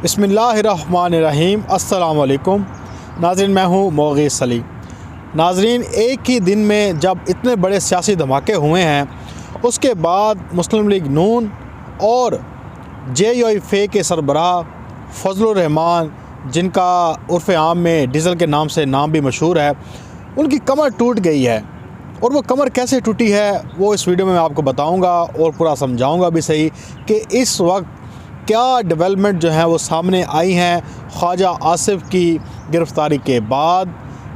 बिस्मिल्लाहिर्रहमानिर्रहीम। अस्सलाम वालेकुम नाज़रीन, मैं हूँ मोगीस अली। नाज़रीन, एक ही दिन में जब इतने बड़े सियासी धमाके हुए हैं, उसके बाद मुस्लिम लीग नून और JUIF के सरबराह फजलुर रहमान, जिनका उर्फ़ आम में डीज़ल के नाम से नाम भी मशहूर है, उनकी कमर टूट गई है। और वो कमर कैसे टूटी है वो इस वीडियो में मैं आपको बताऊंगा और पूरा समझाऊंगा भी सही कि इस वक्त क्या डेवलपमेंट जो है वो सामने आई हैं ख्वाजा आसिफ की गिरफ़्तारी के बाद,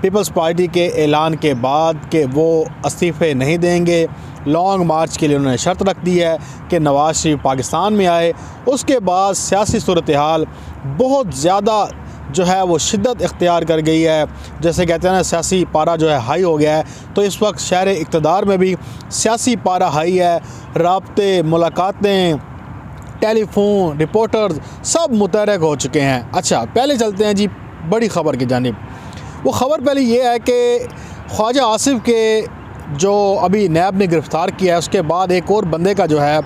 पीपल्स पार्टी के ऐलान के बाद कि वो इस्तीफ़े नहीं देंगे। लॉन्ग मार्च के लिए उन्होंने शर्त रख दी है कि नवाज़ शरीफ पाकिस्तान में आए। उसके बाद सियासी सूरत हाल बहुत ज़्यादा जो है वो शिद्दत इख्तियार कर गई है। जैसे कहते हैं ना, सियासी पारा जो है हाई हो गया है। तो इस वक्त शहर इक़्तिदार में भी सियासी पारा हाई है। राब्ते, मुलाकातें, टेलीफोन, रिपोर्टर्स सब मुतहरक हो चुके हैं। अच्छा, पहले चलते हैं जी बड़ी ख़बर की जानिब। वो ख़बर पहले ये है कि ख्वाजा आसिफ के जो अभी नैब ने गिरफ़्तार किया है, उसके बाद एक और बंदे का जो है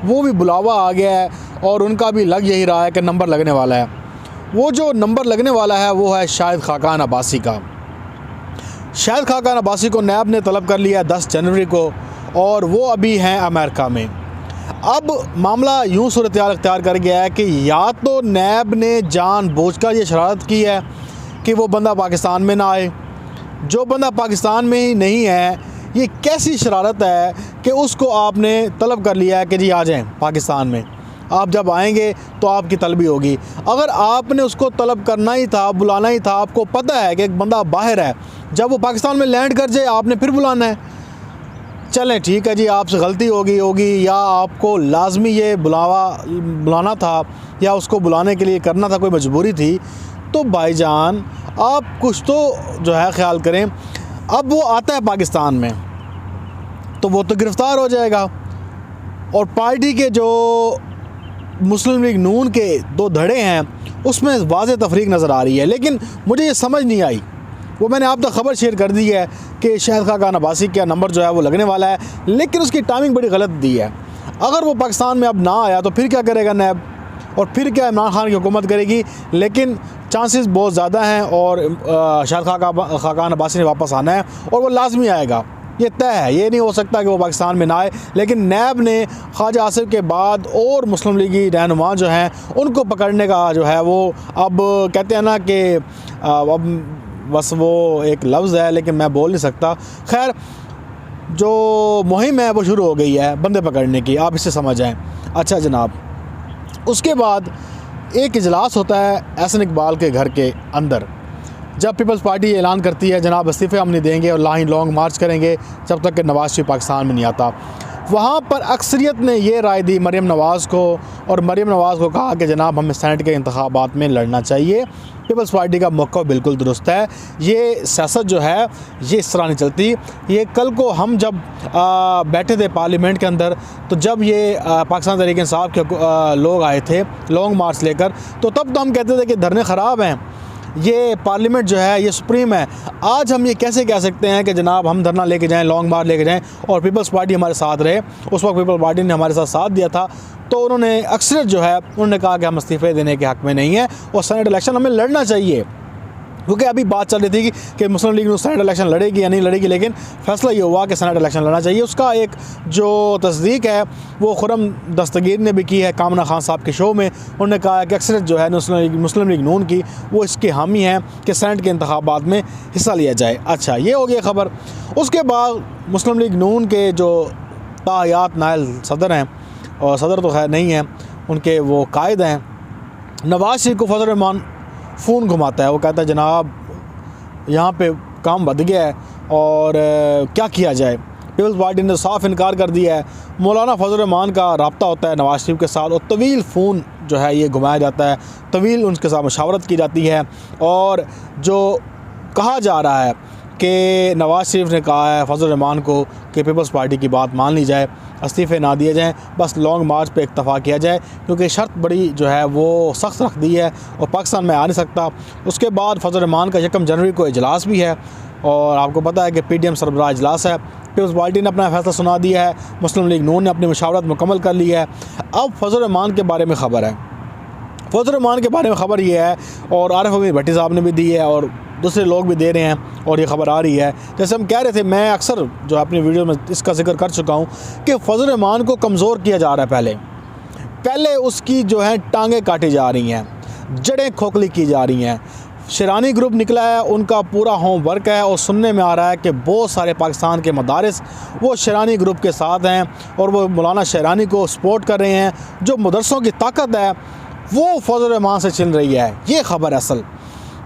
वो भी बुलावा आ गया है और उनका भी लग यही रहा है कि नंबर लगने वाला है। वो जो नंबर लगने वाला है वो है शाहिद खाकान अब्बासी का। शाहिद खाकान अब्बासी को नैब ने तलब कर लिया 10 जनवरी को और वो अभी हैं अमेरिका में। अब मामला यूँ सूरत हाल इख्तियार कर गया है कि या तो नैब ने जानबूझकर ये शरारत की है कि वो बंदा पाकिस्तान में ना आए। जो बंदा पाकिस्तान में ही नहीं है, ये कैसी शरारत है कि उसको आपने तलब कर लिया है कि जी आ जाएं पाकिस्तान में। आप जब आएंगे तो आपकी तलबी होगी। अगर आपने उसको तलब करना ही था, बुलाना ही था, आपको पता है कि एक बंदा बाहर है, जब वो पाकिस्तान में लैंड कर जाए आपने फिर बुलाना है। चलें ठीक है जी, आपसे गलती होगी या आपको लाजमी ये बुलाना था या उसको बुलाने के लिए करना था, कोई मजबूरी थी, तो भाईजान आप कुछ तो जो है ख्याल करें। अब वो आता है पाकिस्तान में तो वो तो गिरफ़्तार हो जाएगा और पार्टी के जो मुस्लिम लीग नून के 2 धड़े हैं उसमें वाज़ेह तफरीक नज़र आ रही है। लेकिन मुझे ये समझ नहीं आई, वो मैंने आप तक खबर शेयर कर दी है कि शाहिद खाकान अब्बासी का नंबर जो है वो लगने वाला है, लेकिन उसकी टाइमिंग बड़ी गलत दी है। अगर वो पाकिस्तान में अब ना आया तो फिर क्या करेगा नैब, और फिर क्या इमरान खान की हुकूमत करेगी। लेकिन चांसेस बहुत ज़्यादा हैं और शाहिद खाकान अब्बासी ने वापस आना है और वो लाजमी आएगा, ये तय है। ये नहीं हो सकता कि वो पाकिस्तान में ना आए। लेकिन नैब ने ख्वाजा आसिफ के बाद और मुस्लिम लीगी रहनुमा जो हैं उनको पकड़ने का जो है वो, अब कहते हैं ना कि अब बस वो एक लफ्ज़ है लेकिन मैं बोल नहीं सकता। खैर, जो मुहिम है वो शुरू हो गई है बंदे पकड़ने की, आप इससे समझ जाएँ। अच्छा जनाब, उसके बाद एक इजलास होता है एहसन इकबाल के घर के अंदर, जब पीपल्स पार्टी ऐलान करती है जनाब इस्तीफ़े हम नहीं देंगे और लॉन्ग मार्च करेंगे जब तक कि नवाज़ शरीफ पाकिस्तान में नहीं आता। वहाँ पर अक्सरियत ने ये राय दी मरीम नवाज़ को, और मरीम नवाज़ को कहा कि जनाब हमें सेनेट के इंतखाबात में लड़ना चाहिए। पीपल्स पार्टी का मौक़िफ़ बिल्कुल दुरुस्त है। ये सियासत जो है ये इस तरह नहीं चलती। ये कल को हम जब बैठे थे पार्लियामेंट के अंदर, तो जब ये पाकिस्तान तहरीक इंसाफ के लोग आए थे लॉन्ग मार्च लेकर, तो तब तो हम कहते थे कि धरने ख़राब हैं, ये पार्लियामेंट जो है ये सुप्रीम है। आज हम ये कैसे कह सकते हैं कि जनाब हम धरना लेके जाएं, लॉन्ग मार्च लेके जाएं और पीपल्स पार्टी हमारे साथ रहे। उस वक्त पीपल्स पार्टी ने हमारे साथ दिया था, तो उन्होंने अक्सर जो है उन्होंने कहा कि हम इस्तीफ़े देने के हक़ में नहीं हैं और सेनेट इलेक्शन हमें लड़ना चाहिए। क्योंकि अभी बात चल रही थी कि मुस्लिम लीग सेनेट इलेक्शन लड़ेगी या नहीं लड़ेगी, लेकिन फ़ैसला ये हुआ कि सेनेट इलेक्शन लड़ना चाहिए। उसका एक जो तस्दीक है वो खुर्रम दस्तगीर ने भी की है कामना खान साहब के शो में। उन्होंने कहा कि अक्सरियत जो है मुस्लिम लीग नून की वो इसके हामी हैं कि सेनेट के इंतखाबात में हिस्सा लिया जाए। अच्छा, ये हो गई ख़बर। उसके बाद मुस्लिम लीग नून के जो तायात नायल सदर हैं, और सदर तो खैर नहीं हैं, उनके वो कायद हैं, नवाज़ शरीफ को फजल रहमान फ़ोन घुमाता है। वो कहता है जनाब यहाँ पे काम बढ़ गया है और क्या किया जाए। पीपल्स पार्टी ने साफ इनकार कर दिया है। मौलाना फजल रहमान का रब्ता होता है नवाज़ शरीफ के साथ और तवील फ़ोन जो है ये घुमाया जाता है, तवील उनके साथ मशावरत की जाती है। और जो कहा जा रहा है कि नवाज़ शरीफ ने कहा है फजल रहमान को कि पीपल्स पार्टी की बात मान ली जाए, इस्तीफ़े ना दिए जाएं, बस लॉन्ग मार्च पे इत्तफ़ाक़ किया जाए, क्योंकि शर्त बड़ी जो है वो सख्त रख दी है और पाकिस्तान में आ नहीं सकता। उसके बाद फजल रहमान का 1 जनवरी को इजलास भी है और आपको पता है कि PDM सरबराह इजलास है। पीपल्स पार्टी ने अपना फ़ैसला सुना दिया है, मुस्लिम लीग नून ने अपनी मशावरत मुकम्मल कर ली है। अब फजल रहमान के बारे में ख़बर है। फजल रहमान के बारे में ख़बर ये है, और आरिफ अमीर भट्टी साहब ने भी दी है और दूसरे लोग भी दे रहे हैं, और ये ख़बर आ रही है। जैसे हम कह रहे थे, मैं अक्सर जो अपनी वीडियो में इसका जिक्र कर चुका हूँ कि फजल रहमान को कमज़ोर किया जा रहा है। पहले उसकी जो है टांगें काटी जा रही हैं, जड़ें खोखली की जा रही हैं। शेरानी ग्रुप निकला है, उनका पूरा होमवर्क है, और सुनने में आ रहा है कि बहुत सारे पाकिस्तान के मदारिस वो शेरानी ग्रुप के साथ हैं और वो मौलाना शेरानी को सपोर्ट कर रहे हैं। जो मदरसों की ताकत है वो फजल रहमान से छिन रही है। ये ख़बर है असल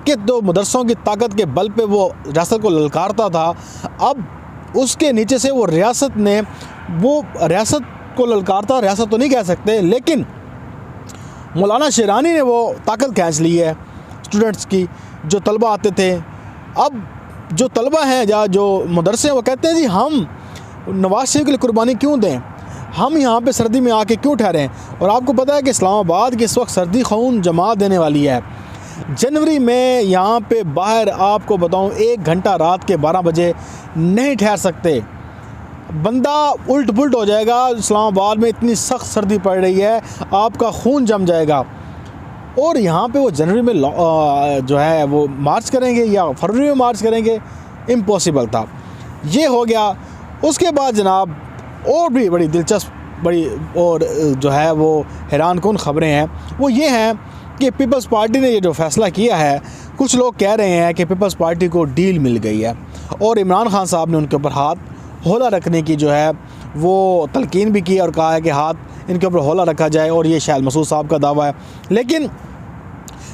कि तो मदरसों की ताकत के बल पे वो रियासत को ललकारता था, अब उसके नीचे से वो रियासत ने वो रियासत को ललकारता, रियासत तो नहीं कह सकते, लेकिन मौलाना शेरानी ने वो ताकत खींच ली है स्टूडेंट्स की। जो तलबा आते थे, अब जो तलबा हैं या जो मदरसे हैं वो कहते हैं जी हम नवाज शरीफ के लिए कुर्बानी क्यों दें, हम यहाँ पे सर्दी में आके क्यों ठहरें। और आपको पता है कि इस्लामाबाद की इस वक्त सर्दी खून जमा देने वाली है। जनवरी में यहाँ पे बाहर आपको बताऊँ 1 घंटा रात के 12 बजे नहीं ठहर सकते, बंदा उल्ट पुल्ट हो जाएगा। इस्लामाबाद में इतनी सख्त सर्दी पड़ रही है, आपका खून जम जाएगा। और यहाँ पे वो जनवरी में जो है वो मार्च करेंगे या फरवरी में मार्च करेंगे, इम्पॉसिबल था। ये हो गया। उसके बाद जनाब और भी बड़ी दिलचस्प बड़ी और जो है वो हैरान कुन ख़बरें हैं, वो ये हैं कि पीपल्स पार्टी ने ये जो फ़ैसला किया है, कुछ लोग कह रहे हैं कि पीपल्स पार्टी को डील मिल गई है और इमरान खान साहब ने उनके ऊपर हाथ हौला रखने की जो है वो तलकीन भी की और कहा है कि हाथ इनके ऊपर हौला रखा जाए, और ये शायद मसूद साहब का दावा है। लेकिन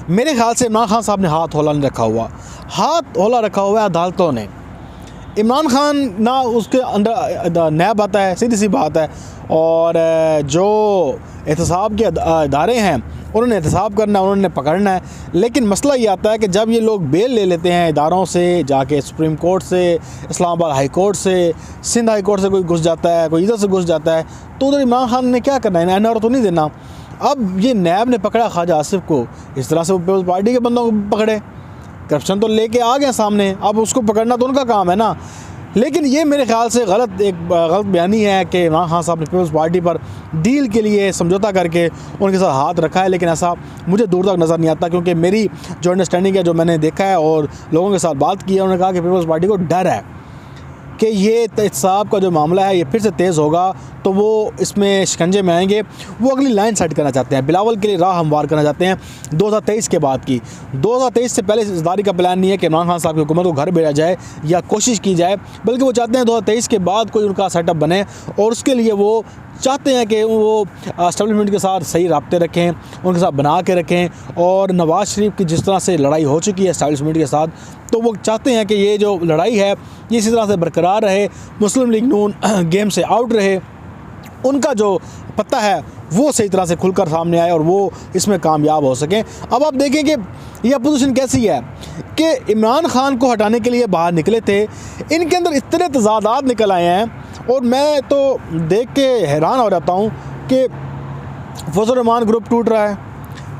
मेरे ख्याल से इमरान खान साहब ने हाथ हौला नहीं रखा हुआ, हाथ हौला रखा हुआ है अदालतों ने। इमरान खान ना उसके अंदर नैब आता है, सीधी सी बात है, और जो एहतसाब के इदारे हैं उन्होंने एहतसाब करना है, उन्होंने पकड़ना है। लेकिन मसला ये आता है कि जब ये लोग बेल ले लेते हैं इदारों से, जाके सुप्रीम कोर्ट से, इस्लामाबाद हाई कोर्ट से, सिंध हाई कोर्ट से कोई घुस जाता है, कोई इधर से घुस जाता है, तो उधर इमरान खान ने क्या करना है, एनआर तो नहीं देना। अब ये नैब ने पकड़ा ख्वाजा आसिफ को, इस तरह से वो पीपल्स पार्टी के बंदों को पकड़े, करप्शन तो लेके आ गए सामने, अब उसको पकड़ना तो उनका काम है ना। लेकिन ये मेरे ख्याल से गलत बयानी है कि इमरान खान साहब ने पीपल्स पार्टी पर डील के लिए समझौता करके उनके साथ हाथ रखा है, लेकिन ऐसा मुझे दूर तक नज़र नहीं आता, क्योंकि मेरी जो अंडरस्टैंडिंग है, जो मैंने देखा है और लोगों के साथ बात की है, उन्होंने कहा कि पीपल्स पार्टी को डर है कि ये एहतसाब का जो मामला है ये फिर से तेज़ होगा तो वो इसमें शिकंजे में आएंगे। वो अगली लाइन सेट करना चाहते हैं, बिलावल के लिए राह हमवार करना चाहते हैं 2023 के बाद की। 2023 से पहले इज़्ज़ारी का प्लान नहीं है कि इमरान खान साहब की हुकूमत को घर भेजा जाए या कोशिश की जाए, बल्कि वो चाहते हैं 2023 के बाद कोई उनका सेटअप बने, और उसके लिए वो चाहते हैं कि वो एस्टेब्लिशमेंट के साथ सही राब्ते रखें, उनके साथ बना के रखें। और नवाज़ शरीफ की जिस तरह से लड़ाई हो चुकी है एस्टेब्लिशमेंट के साथ, तो वो चाहते हैं कि ये जो लड़ाई है ये इसी तरह से बरकरार रहे, मुस्लिम लीग नून गेम से आउट रहे, उनका जो पत्ता है वो सही तरह से खुलकर सामने आए और वो इसमें कामयाब हो सकें। अब आप देखें कि ये अपोजिशन कैसी है कि इमरान खान को हटाने के लिए बाहर निकले थे, इनके अंदर इतने तजादात निकल आए हैं, और मैं तो देख के हैरान हो जाता हूँ कि फजल रहमान ग्रुप टूट रहा है,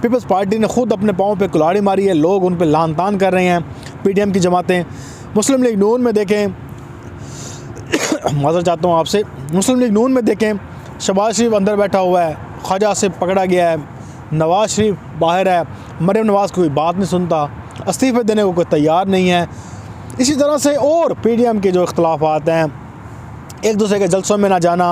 पीपल्स पार्टी ने ख़ुद अपने पाँव पे कुल्हाड़ी मारी है, लोग उन पे लान तान कर रहे हैं, पीडीएम की जमातें। मुस्लिम लीग नून में देखें, माज़रत चाहता हूँ आपसे, मुस्लिम लीग नून में देखें, शहबाज शरीफ अंदर बैठा हुआ है, ख्वाजा से पकड़ा गया है, नवाज़ शरीफ बाहर है, मरीम नवाज़ कोई बात नहीं सुनता, इस्तीफ़े देने को कोई तैयार नहीं है। इसी तरह से और पीडीएम के जो इख्तलाफात हैं, एक दूसरे के जलसों में ना जाना,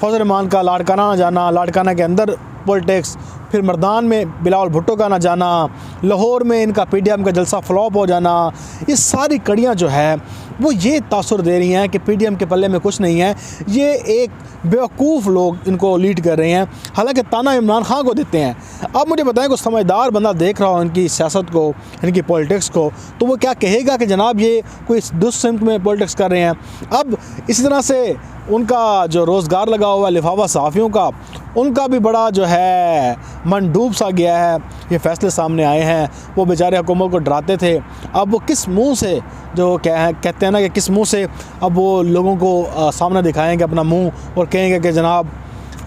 फजल रहमान का लाड़काना ना जाना, लाड़काना के अंदर पॉलिटिक्स, फिर मर्दान में बिलावल भुट्टो का ना जाना, लाहौर में इनका पीडीएम का जलसा फ्लॉप हो जाना, ये सारी कड़ियाँ जो है वो ये तासुर दे रही हैं कि पीडीएम के पल्ले में कुछ नहीं है, ये एक बेवकूफ़ लोग इनको लीड कर रहे हैं, हालांकि ताना इमरान खान को देते हैं। अब मुझे बताएं, कोई समझदार बंदा देख रहा हो इनकी सियासत को, इनकी पॉलिटिक्स को, तो वो क्या कहेगा कि जनाब ये कोई दुस्सिमत में पॉलिटिक्स कर रहे हैं। अब इसी तरह से उनका जो रोज़गार लगा हुआ है लिफाफा सहाफ़ियों का, उनका भी बड़ा जो है मन डूब सा गया है। ये फ़ैसले सामने आए हैं, वो बेचारे हुकूमत को डराते थे, अब वो किस मुंह से जो कहते हैं ना कि किस मुंह से अब वो लोगों को सामने दिखाएंगे अपना मुंह और कहेंगे कि जनाब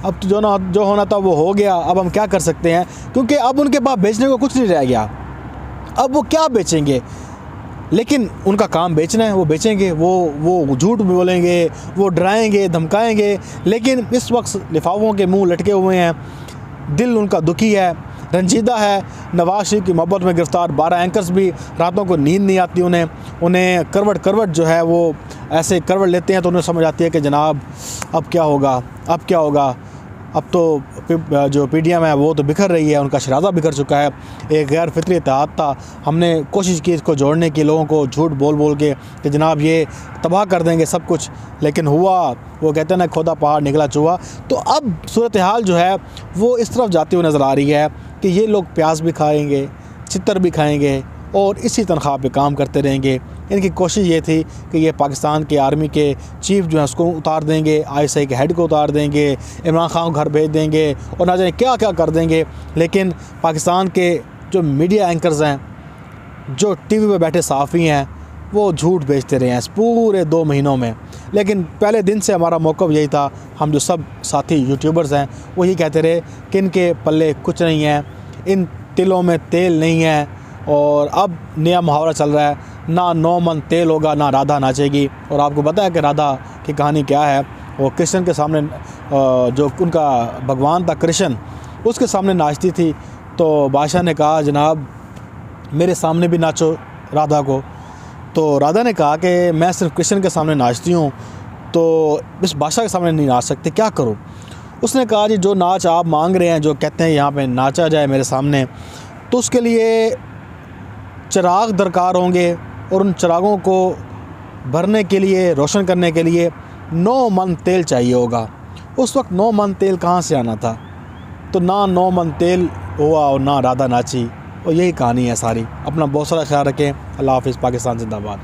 अब तो जो होना था वो हो गया, अब हम क्या कर सकते हैं, क्योंकि अब उनके पास बेचने को कुछ नहीं रह गया, अब वो क्या बेचेंगे। लेकिन उनका काम बेचना है, वो बेचेंगे, वो झूठ बोलेंगे, वो डराएंगे, धमकाएंगे। लेकिन इस वक्त लिफाफों के मुंह लटके हुए हैं, दिल उनका दुखी है, रंजीदा है। नवाज शरीफ की मोहब्बत में गिरफ़्तार 12 एंकर्स भी रातों को नींद नहीं आती उन्हें करवट जो है वो ऐसे करवट लेते हैं तो उन्हें समझ आती है कि जनाब अब क्या होगा। अब तो जो PDM है वो तो बिखर रही है, उनका शराज़ा बिखर चुका है। एक गैर फितरी इत्तेहाद था, हमने कोशिश की इसको जोड़ने की, लोगों को झूठ बोल के कि जनाब ये तबाह कर देंगे सब कुछ, लेकिन हुआ वो कहते हैं ना, खोदा पहाड़ निकला चूहा। तो अब सूरत हाल जो है वो इस तरफ जाती हुई नज़र आ रही है कि ये लोग प्याज भी खाएँगे, चित्तर भी खाएँगे और इसी तनख्वाह पे काम करते रहेंगे। इनकी कोशिश ये थी कि ये पाकिस्तान के आर्मी के चीफ जो है उसको उतार देंगे, ISI के हेड को उतार देंगे, इमरान खान को घर भेज देंगे और ना जाने क्या क्या कर देंगे। लेकिन पाकिस्तान के जो मीडिया एंकर्स हैं, जो TV पे बैठे सहाफ़ी हैं, वो झूठ बेचते रहे हैं इस पूरे 2 महीनों में। लेकिन पहले दिन से हमारा मौक़िफ़ यही था, हम जो सब साथी यूट्यूबर्स हैं वो यही कहते रहे कि इनके पल्ले कुछ नहीं है, इन तिलों में तेल नहीं है। और अब नया मुहावरा चल रहा है, ना 9 मन तेल होगा ना राधा नाचेगी। और आपको पता है कि राधा की कहानी क्या है? वो कृष्ण के सामने जो उनका भगवान था कृष्ण, उसके सामने नाचती थी तो बादशाह ने कहा जनाब मेरे सामने भी नाचो राधा को। तो राधा ने कहा कि मैं सिर्फ कृष्ण के सामने नाचती हूँ, तो इस बादशाह के सामने नहीं नाच सकते, क्या करूँ? उसने कहा जी जो नाच आप मांग रहे हैं, जो कहते हैं यहाँ पे नाचा जाए मेरे सामने, तो उसके लिए चिराग दरकार होंगे और उन चिरागों को भरने के लिए, रोशन करने के लिए 9 मन तेल चाहिए होगा। उस वक्त 9 मन तेल कहाँ से आना था? तो ना 9 मन तेल हुआ और ना राधा नाची। और यही कहानी है सारी। अपना बहुत सारा ख्याल रखें। अल्लाह हाफ़िज़। पाकिस्तान जिंदाबाद।